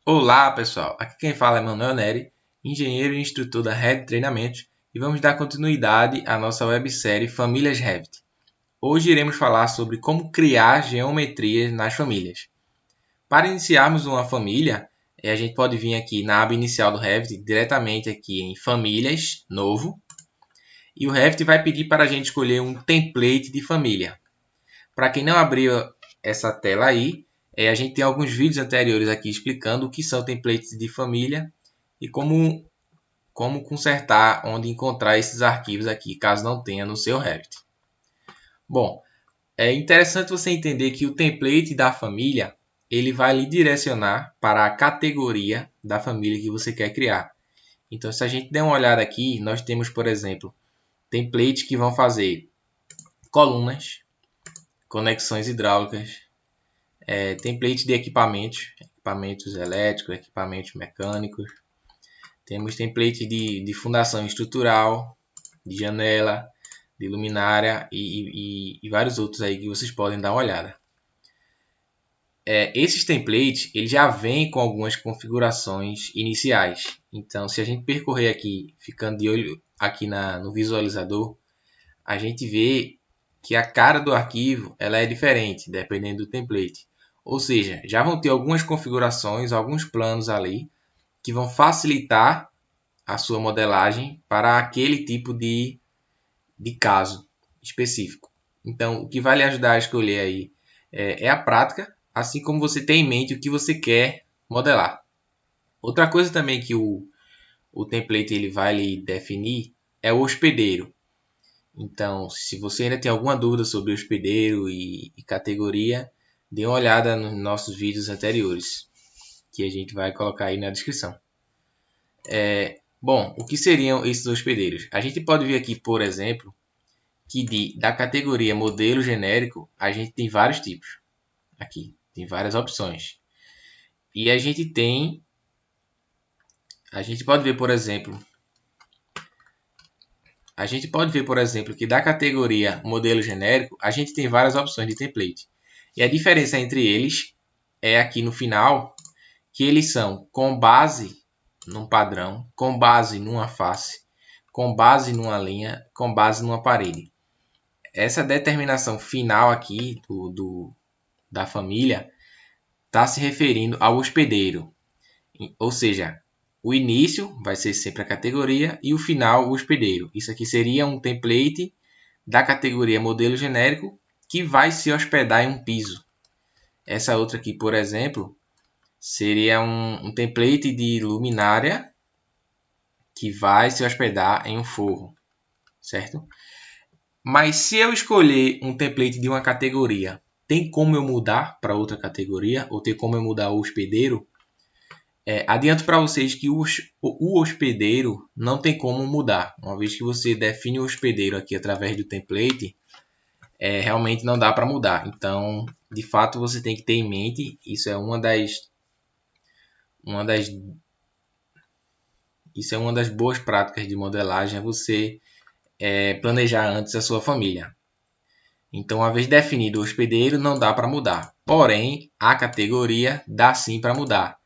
Olá pessoal, aqui quem fala é Manuel Neri, engenheiro e instrutor da Revit Treinamentos, e vamos dar continuidade à nossa websérie Famílias Revit. Hoje iremos falar sobre como criar geometrias nas famílias. Para iniciarmos uma família, a gente pode vir aqui na aba inicial do Revit, diretamente aqui em Famílias, Novo, e o Revit vai pedir para a gente escolher um template de família. Para quem não abriu essa tela aí, a gente tem alguns vídeos anteriores aqui explicando o que são templates de família e como consertar, onde encontrar esses arquivos aqui, caso não tenha no seu Revit. Bom, é interessante você entender que o template da família ele vai lhe direcionar para a categoria da família que você quer criar. Então, se a gente der uma olhada aqui, nós temos, por exemplo, templates que vão fazer colunas, conexões hidráulicas, template de equipamentos elétricos, equipamentos mecânicos. Temos template de fundação estrutural, de janela, de luminária e vários outros aí que vocês podem dar uma olhada. Esses templates eles já vêm com algumas configurações iniciais. Então, se a gente percorrer aqui, ficando de olho aqui no visualizador, a gente vê que a cara do arquivo ela é diferente, dependendo do template. Ou seja, já vão ter algumas configurações, alguns planos ali, que vão facilitar a sua modelagem para aquele tipo de caso específico. Então, o que vai lhe ajudar a escolher aí é a prática, assim como você ter em mente o que você quer modelar. Outra coisa também que o template ele vai lhe definir é o hospedeiro. Então, se você ainda tem alguma dúvida sobre hospedeiro e categoria, dê uma olhada nos nossos vídeos anteriores, que a gente vai colocar aí na descrição. Bom, o que seriam esses hospedeiros? A gente pode ver aqui, por exemplo, que da categoria modelo genérico, a gente tem vários tipos. Aqui, tem várias opções. E a gente pode ver, por exemplo, que da categoria modelo genérico, a gente tem várias opções de template. E a diferença entre eles é aqui no final, que eles são com base num padrão, com base numa face, com base numa linha, com base numa parede. Essa determinação final aqui da família está se referindo ao hospedeiro. Ou seja, o início vai ser sempre a categoria e o final o hospedeiro. Isso aqui seria um template da categoria modelo genérico que vai se hospedar em um piso. Essa outra aqui, por exemplo, seria um template de luminária que vai se hospedar em um forro, certo? Mas se eu escolher um template de uma categoria, tem como eu mudar para outra categoria? Ou tem como eu mudar o hospedeiro? Adianto para vocês que o hospedeiro não tem como mudar. Uma vez que você define o hospedeiro aqui através do template, realmente não dá para mudar. Então, de fato, você tem que ter em mente, isso é uma das boas práticas de modelagem, é você planejar antes a sua família. Então, uma vez definido o hospedeiro, não dá para mudar. Porém, a categoria dá sim para mudar.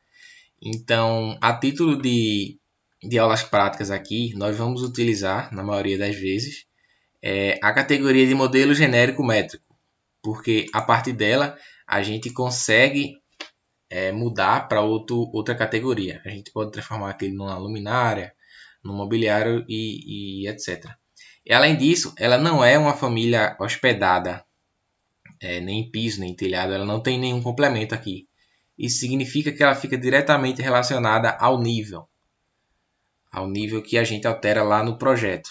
Então, a título de aulas práticas aqui, nós vamos utilizar, na maioria das vezes, a categoria de modelo genérico métrico, porque a partir dela a gente consegue mudar para outra categoria. A gente pode transformar aquele numa luminária, no mobiliário e etc. E, além disso, ela não é uma família hospedada, nem em piso, nem em telhado, ela não tem nenhum complemento aqui. Isso significa que ela fica diretamente relacionada ao nível que a gente altera lá no projeto.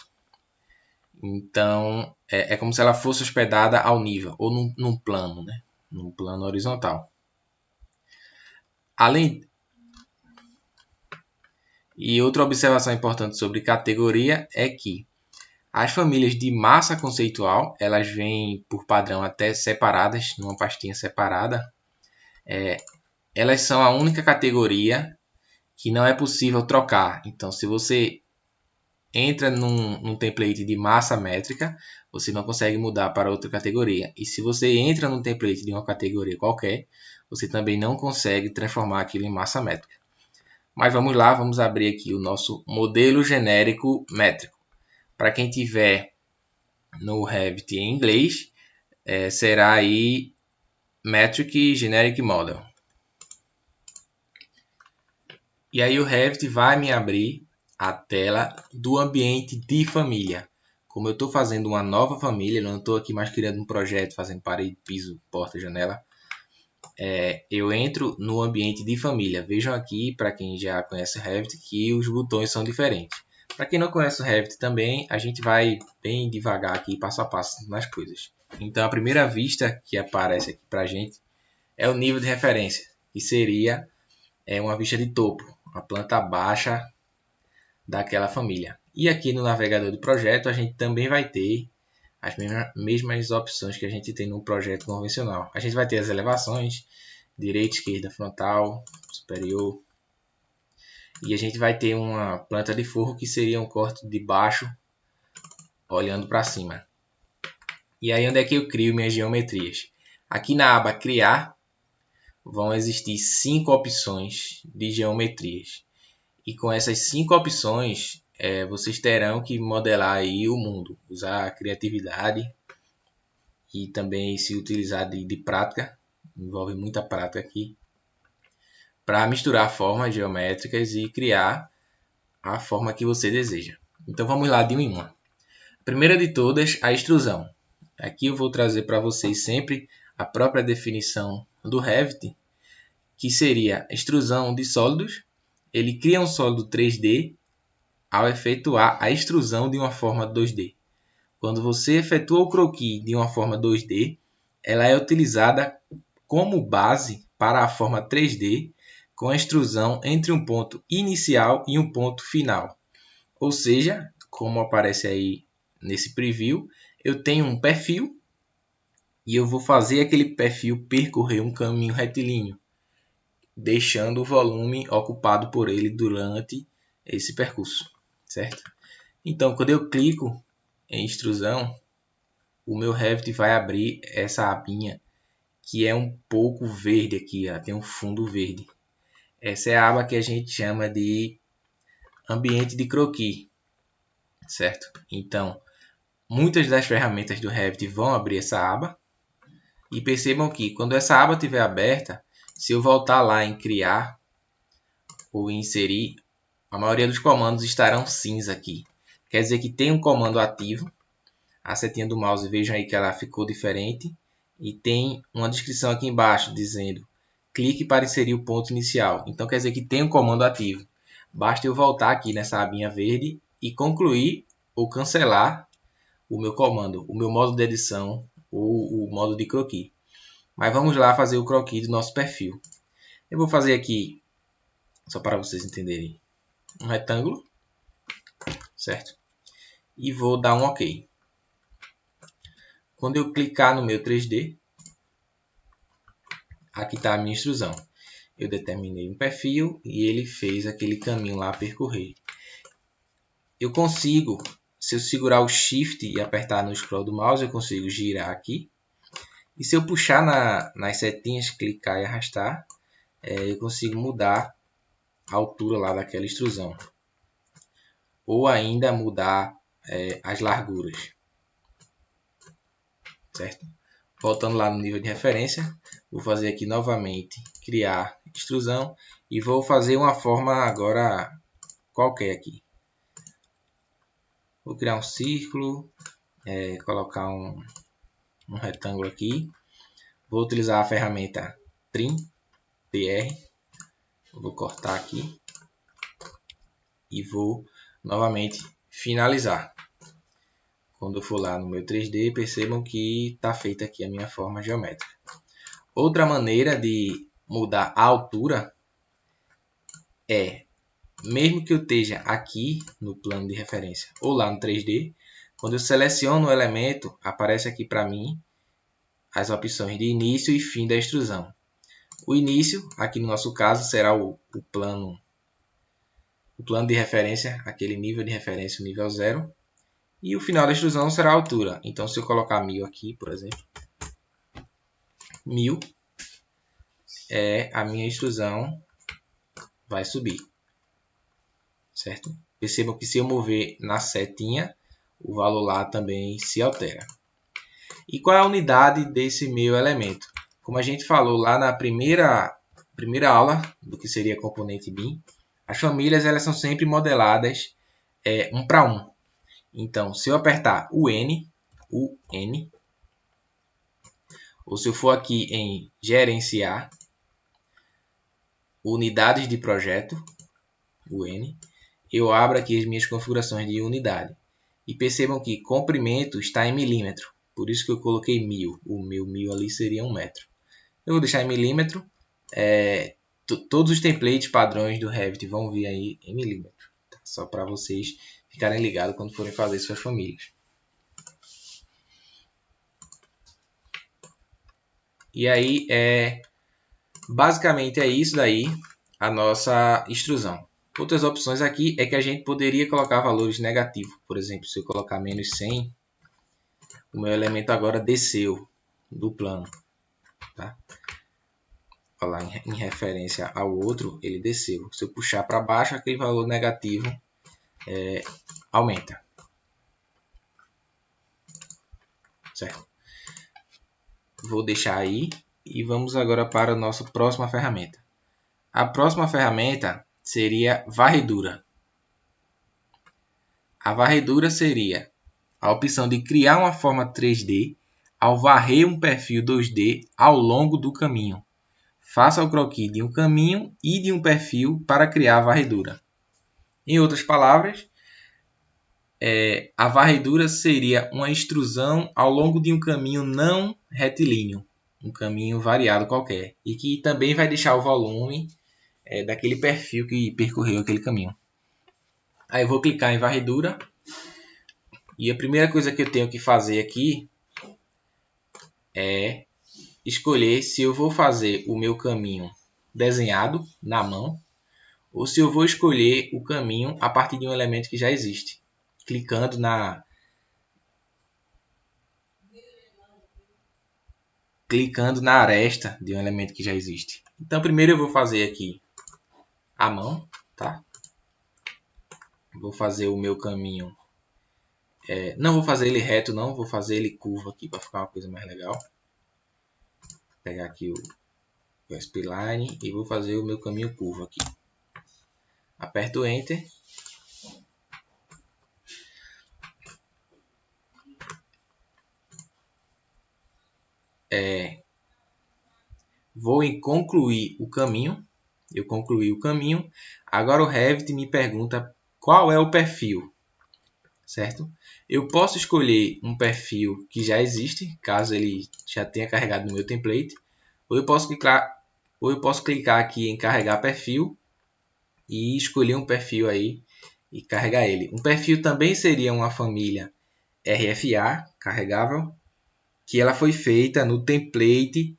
Então, é como se ela fosse hospedada ao nível, ou num plano, né? Num plano horizontal. E outra observação importante sobre categoria é que as famílias de massa conceitual, elas vêm por padrão até separadas, numa pastinha separada. Elas são a única categoria que não é possível trocar. Então, se você entra num template de massa métrica, você não consegue mudar para outra categoria. E se você entra num template de uma categoria qualquer, você também não consegue transformar aquilo em massa métrica. Mas vamos lá, vamos abrir aqui o nosso modelo genérico métrico. Para quem tiver no Revit em inglês, será aí Metric Generic Model. E aí o Revit vai me abrir a tela do ambiente de família. Como eu estou fazendo uma nova família, não estou aqui mais criando um projeto, fazendo parede, piso, porta, janela. Eu entro no ambiente de família. Vejam aqui, para quem já conhece o Revit, que os botões são diferentes. Para quem não conhece o Revit também, a gente vai bem devagar aqui, passo a passo nas coisas. Então a primeira vista que aparece aqui para a gente é o nível de referência, que seria uma vista de topo, a planta baixa daquela família. E aqui no navegador do projeto a gente também vai ter as mesmas opções que a gente tem no projeto convencional. A gente vai ter as elevações, direita, esquerda, frontal, superior. E a gente vai ter uma planta de forro que seria um corte de baixo olhando para cima. E aí onde é que eu crio minhas geometrias? Aqui na aba criar vão existir 5 opções de geometrias. E com essas 5 opções, vocês terão que modelar aí o mundo, usar a criatividade e também se utilizar de prática, envolve muita prática aqui, para misturar formas geométricas e criar a forma que você deseja. Então vamos lá de uma em uma. A primeira de todas, a extrusão. Aqui eu vou trazer para vocês sempre a própria definição do Revit, que seria extrusão de sólidos. Ele cria um sólido 3D ao efetuar a extrusão de uma forma 2D. Quando você efetua o croquis de uma forma 2D, ela é utilizada como base para a forma 3D com a extrusão entre um ponto inicial e um ponto final. Ou seja, como aparece aí nesse preview, eu tenho um perfil e eu vou fazer aquele perfil percorrer um caminho retilíneo, deixando o volume ocupado por ele durante esse percurso, certo? Então, quando eu clico em extrusão, o meu Revit vai abrir essa abinha que é um pouco verde aqui, ó, tem um fundo verde. Essa é a aba que a gente chama de ambiente de croquis, certo? Então, muitas das ferramentas do Revit vão abrir essa aba. E percebam que quando essa aba estiver aberta, se eu voltar lá em criar ou inserir, a maioria dos comandos estarão cinza aqui. Quer dizer que tem um comando ativo. A setinha do mouse, vejam aí que ela ficou diferente. E tem uma descrição aqui embaixo dizendo clique para inserir o ponto inicial. Então quer dizer que tem um comando ativo. Basta eu voltar aqui nessa abinha verde e concluir ou cancelar o meu comando, o meu modo de edição ou o modo de croquis. Mas vamos lá fazer o croquis do nosso perfil. Eu vou fazer aqui, só para vocês entenderem, um retângulo, certo? E vou dar um OK. Quando eu clicar no meu 3D, aqui está a minha extrusão. Eu determinei um perfil e ele fez aquele caminho lá a percorrer. Eu consigo, se eu segurar o Shift e apertar no scroll do mouse, eu consigo girar aqui. E se eu puxar nas setinhas, clicar e arrastar, eu consigo mudar a altura lá daquela extrusão. Ou ainda mudar as larguras. Certo? Voltando lá no nível de referência, vou fazer aqui novamente, criar extrusão. E vou fazer uma forma agora qualquer aqui. Vou criar um círculo, colocar um retângulo aqui. Vou utilizar a ferramenta Trim, TR. Vou cortar aqui. E vou novamente finalizar. Quando eu for lá no meu 3D, percebam que está feita aqui a minha forma geométrica. Outra maneira de mudar a altura mesmo que eu esteja aqui no plano de referência ou lá no 3D, quando eu seleciono o elemento, aparece aqui para mim as opções de início e fim da extrusão. O início, aqui no nosso caso, será o plano o plano de referência, aquele nível de referência, o nível 0. E o final da extrusão será a altura. Então, se eu colocar 1000 aqui, por exemplo, 1000 é a minha extrusão vai subir, certo? Percebam que se eu mover na setinha, o valor lá também se altera. E qual é a unidade desse meu elemento? Como a gente falou lá na primeira aula do que seria componente BIM, as famílias elas são sempre modeladas 1 para 1. Então, se eu apertar o N, ou se eu for aqui em gerenciar, unidades de projeto, o N, eu abro aqui as minhas configurações de unidade. E percebam que comprimento está em milímetro, por isso que eu coloquei 1000. O meu 1000 ali seria 1 metro. Eu vou deixar em milímetro. Todos os templates padrões do Revit vão vir aí em milímetro, tá? Só para vocês ficarem ligados quando forem fazer suas famílias. E aí, basicamente é isso daí, a nossa extrusão. Outras opções aqui é que a gente poderia colocar valores negativos. Por exemplo, se eu colocar menos 100, o meu elemento agora desceu do plano, tá? Olha lá, em referência ao outro, ele desceu. Se eu puxar para baixo, aquele valor negativo aumenta. Certo? Vou deixar aí e vamos agora para a nossa próxima ferramenta. A próxima ferramenta seria varredura. A varredura seria a opção de criar uma forma 3D ao varrer um perfil 2D ao longo do caminho. Faça o croquis de um caminho e de um perfil para criar a varredura. Em outras palavras, a varredura seria uma extrusão ao longo de um caminho não retilíneo, um caminho variado qualquer, e que também vai deixar o volume daquele perfil que percorreu aquele caminho. Aí eu vou clicar em varredura, e a primeira coisa que eu tenho que fazer aqui é escolher se eu vou fazer o meu caminho desenhado na mão ou se eu vou escolher o caminho a partir de um elemento que já existe, clicando na aresta de um elemento que já existe. Então, primeiro eu vou fazer aqui à mão, tá? Vou fazer o meu caminho. Não vou fazer ele reto, não. Vou fazer ele curvo aqui para ficar uma coisa mais legal. Vou pegar aqui o spline e vou fazer o meu caminho curvo aqui. Aperto Enter. Vou em concluir o caminho. Eu concluí o caminho. Agora o Revit me pergunta qual é o perfil, certo? Eu posso escolher um perfil que já existe, caso ele já tenha carregado no meu template, ou eu posso clicar aqui em carregar perfil e escolher um perfil aí e carregar ele. Um perfil também seria uma família RFA, carregável, que ela foi feita no template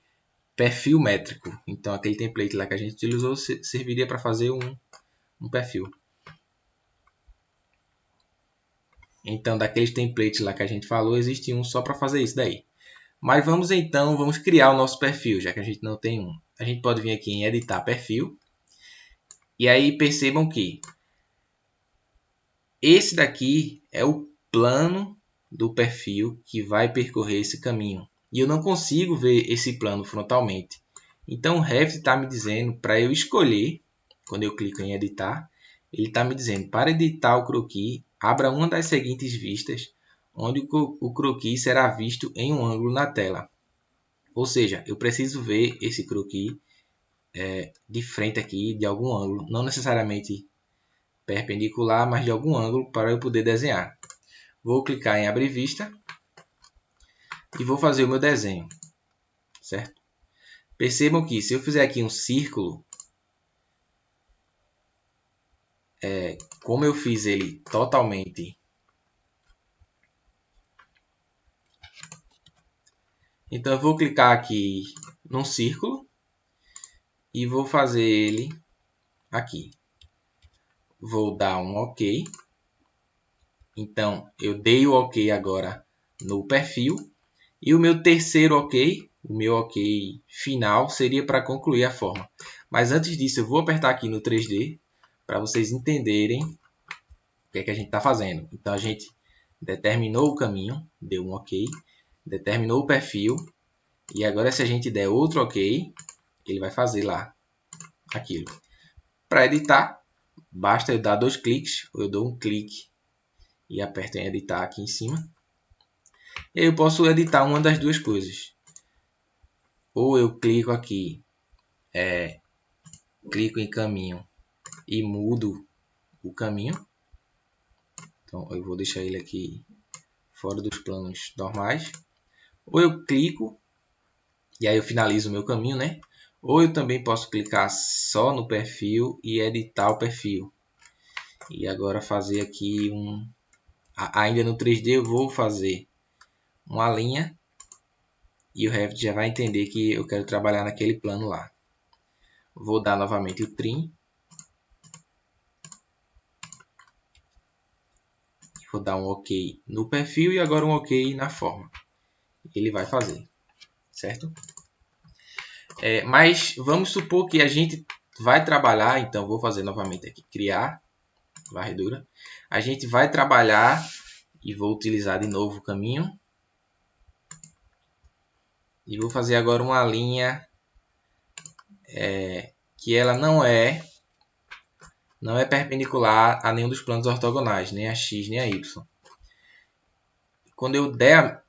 perfil métrico. Então, aquele template lá que a gente utilizou serviria para fazer um perfil. Então, daqueles templates lá que a gente falou, existe um só para fazer isso daí. Mas vamos criar o nosso perfil, já que a gente não tem um. A gente pode vir aqui em editar perfil. E aí percebam que esse daqui é o plano do perfil que vai percorrer esse caminho. E eu não consigo ver esse plano frontalmente. Então o Revit está me dizendo para eu escolher, quando eu clico em editar, ele está me dizendo para editar o croquis, abra uma das seguintes vistas, onde o croquis será visto em um ângulo na tela. Ou seja, eu preciso ver esse croquis de frente aqui, de algum ângulo, não necessariamente perpendicular, mas de algum ângulo para eu poder desenhar. Vou clicar em abrir vista e vou fazer o meu desenho, certo? Percebam que se eu fizer aqui um círculo, como eu fiz ele totalmente, então eu vou clicar aqui num círculo e vou fazer ele aqui. vou dar um OK. Então, eu dei o OK agora no perfil. E o meu terceiro OK, o meu OK final, seria para concluir a forma. Mas antes disso, eu vou apertar aqui no 3D para vocês entenderem o que é que a gente está fazendo. Então, a gente determinou o caminho, deu um OK, determinou o perfil. E agora, se a gente der outro OK, ele vai fazer lá aquilo. Para editar, basta eu dar 2 cliques, ou eu dou um clique e aperto em editar aqui em cima. E aí eu posso editar uma das duas coisas. Ou eu clico aqui, clico em caminho e mudo o caminho. Então eu vou deixar ele aqui fora dos planos normais. Ou eu clico e aí eu finalizo o meu caminho, né? Ou eu também posso clicar só no perfil e editar o perfil. E agora fazer aqui ainda no 3D eu vou fazer uma linha e o Revit já vai entender que eu quero trabalhar naquele plano lá. Vou dar novamente o trim. Vou dar um OK no perfil e agora um OK na forma. Ele vai fazer, certo? Mas vamos supor que a gente vai trabalhar, então vou fazer novamente aqui, criar varredura. A gente vai trabalhar e vou utilizar de novo o caminho. E vou fazer agora uma linha que ela não é perpendicular a nenhum dos planos ortogonais, nem a X nem a Y. Quando eu der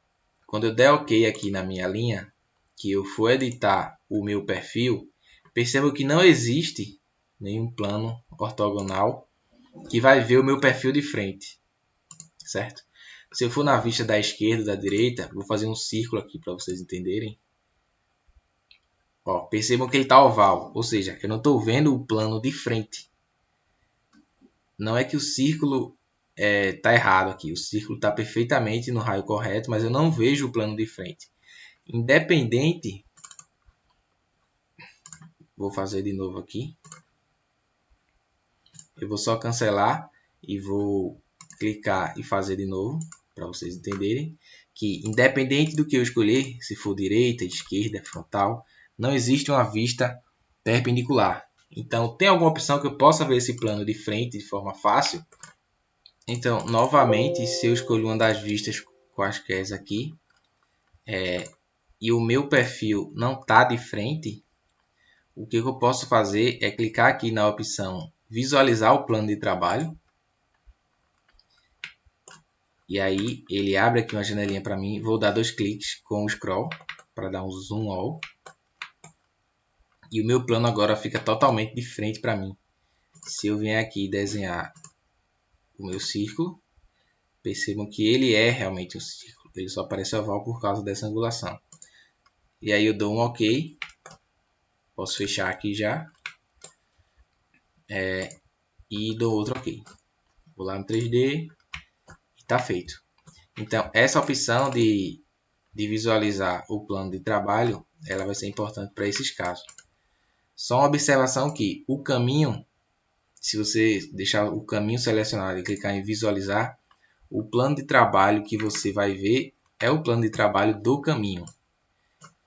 OK aqui na minha linha, que eu for editar o meu perfil, perceba que não existe nenhum plano ortogonal que vai ver o meu perfil de frente, certo? Se eu for na vista da esquerda e da direita, vou fazer um círculo aqui para vocês entenderem. Ó, percebam que ele está oval, ou seja, eu não estou vendo o plano de frente. Não é que o círculo está errado aqui, o círculo está perfeitamente no raio correto, mas eu não vejo o plano de frente. Independente, vou fazer de novo aqui. Eu vou só cancelar e vou clicar e fazer de novo, para vocês entenderem que independente do que eu escolher, se for direita, esquerda, frontal, não existe uma vista perpendicular. Então, tem alguma opção que eu possa ver esse plano de frente de forma fácil? Então, novamente, se eu escolho uma das vistas quaisquer aqui, e o meu perfil não está de frente, o que eu posso fazer é clicar aqui na opção visualizar o plano de trabalho. E aí ele abre aqui uma janelinha para mim. Vou dar 2 cliques com o scroll para dar um zoom all. E o meu plano agora fica totalmente de frente para mim. Se eu vier aqui desenhar o meu círculo, percebam que ele é realmente um círculo. Ele só parece oval por causa dessa angulação. E aí eu dou um OK. Posso fechar aqui já. E dou outro OK. Vou lá no 3D. Está feito. Então, essa opção de visualizar o plano de trabalho, ela vai ser importante para esses casos. Só uma observação que o caminho, se você deixar o caminho selecionado e clicar em visualizar, o plano de trabalho que você vai ver é o plano de trabalho do caminho.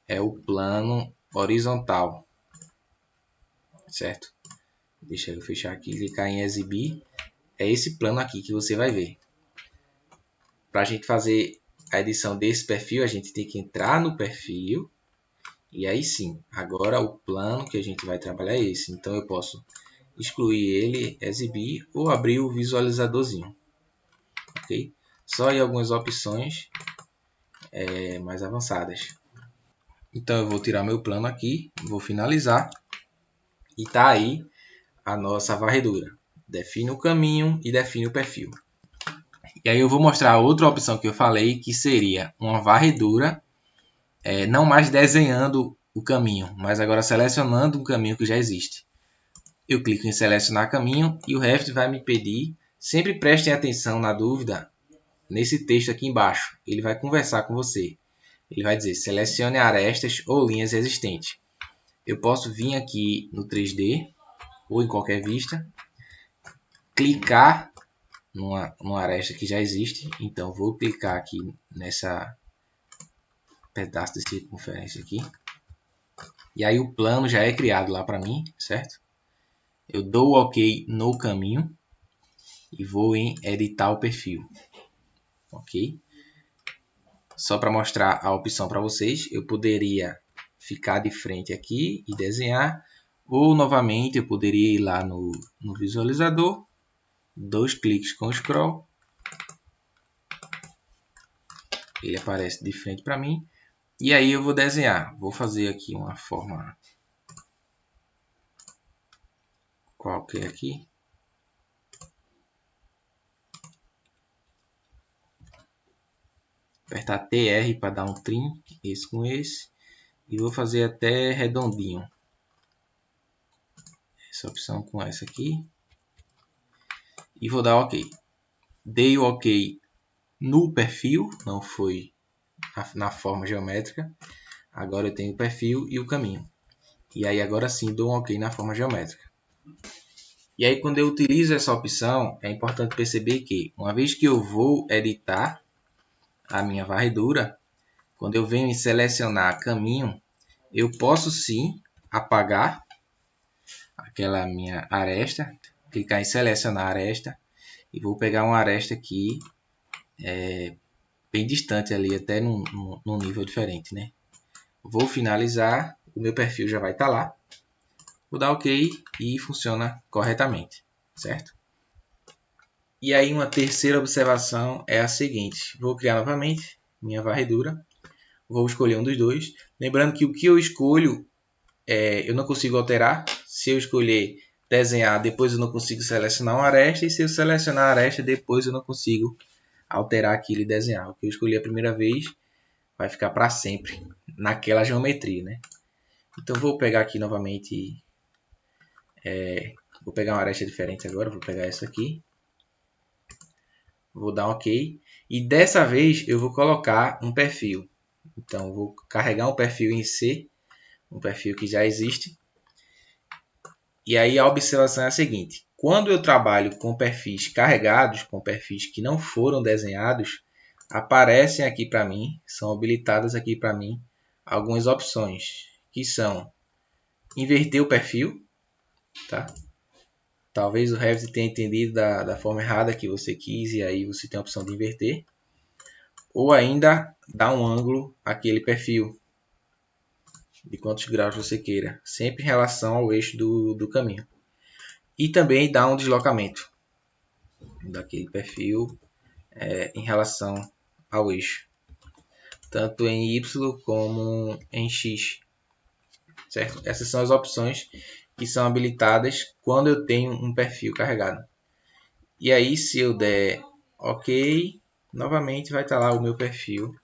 É o plano horizontal. Certo? Deixa eu fechar aqui, clicar em exibir. É esse plano aqui que você vai ver. Para a gente fazer a edição desse perfil, a gente tem que entrar no perfil. E aí sim, agora o plano que a gente vai trabalhar é esse. Então eu posso excluir ele, exibir ou abrir o visualizadorzinho. Ok? Só em algumas opções mais avançadas. Então eu vou tirar meu plano aqui, vou finalizar. E está aí a nossa varredura. Define o caminho e define o perfil. E aí eu vou mostrar outra opção que eu falei, que seria uma varredura, não mais desenhando o caminho, mas agora selecionando um caminho que já existe. Eu clico em selecionar caminho e o Revit vai me pedir, sempre prestem atenção na dúvida, nesse texto aqui embaixo. Ele vai conversar com você. Ele vai dizer, selecione arestas ou linhas existentes. Eu posso vir aqui no 3D ou em qualquer vista, clicar numa aresta que já existe. Então vou clicar aqui nessa pedaço de circunferência aqui. E aí o plano já é criado lá para mim, certo? Eu dou o OK no caminho e vou em editar o perfil. OK? Só para mostrar a opção para vocês, eu poderia ficar de frente aqui e desenhar, ou novamente eu poderia ir lá no visualizador, 2 cliques com o scroll, ele aparece de frente para mim, e aí eu vou desenhar. Vou fazer aqui uma forma qualquer aqui. Apertar TR para dar um trim, esse com esse. E vou fazer até redondinho. Essa opção com essa aqui. E vou dar OK. Dei o OK no perfil, não foi na forma geométrica. Agora eu tenho o perfil e o caminho. E aí agora sim dou um OK na forma geométrica. E aí quando eu utilizo essa opção, é importante perceber que, uma vez que eu vou editar a minha varredura, quando eu venho em selecionar caminho, eu posso sim apagar aquela minha aresta, clicar em selecionar aresta e vou pegar uma aresta aqui bem distante ali, até num nível diferente, né? Vou finalizar, o meu perfil já vai estar lá. Vou dar OK e funciona corretamente, certo? E aí uma terceira observação é a seguinte: vou criar novamente minha varredura, vou escolher um dos dois. Lembrando que o que eu escolho eu não consigo alterar. Se eu escolher desenhar, depois eu não consigo selecionar uma aresta, e se eu selecionar a aresta, depois eu não consigo alterar aquilo e desenhar. O que eu escolhi a primeira vez vai ficar para sempre naquela geometria, né? Então vou pegar aqui novamente, vou pegar uma aresta diferente agora, vou pegar essa aqui. Vou dar OK. E dessa vez eu vou colocar um perfil. Então vou carregar um perfil em C, um perfil que já existe. E aí a observação é a seguinte: quando eu trabalho com perfis carregados, com perfis que não foram desenhados, aparecem aqui para mim, são habilitadas aqui para mim algumas opções, que são inverter o perfil, tá? Talvez o Revit tenha entendido da forma errada que você quis, e aí você tem a opção de inverter. Ou ainda dar um ângulo àquele perfil, de quantos graus você queira, sempre em relação ao eixo do caminho. E também dar um deslocamento daquele perfil em relação ao eixo, tanto em Y como em X, certo? Essas são as opções que são habilitadas quando eu tenho um perfil carregado. E aí, se eu der OK, novamente vai estar lá o meu perfil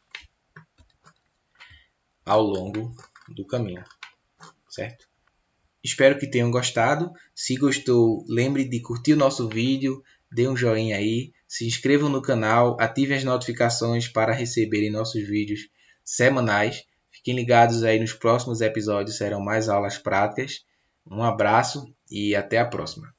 ao longo do caminho, certo? Espero que tenham gostado. Se gostou, lembre de curtir o nosso vídeo, dê um joinha aí, se inscrevam no canal, ativem as notificações para receberem nossos vídeos semanais. Fiquem ligados aí, nos próximos episódios serão mais aulas práticas. Um abraço e até a próxima.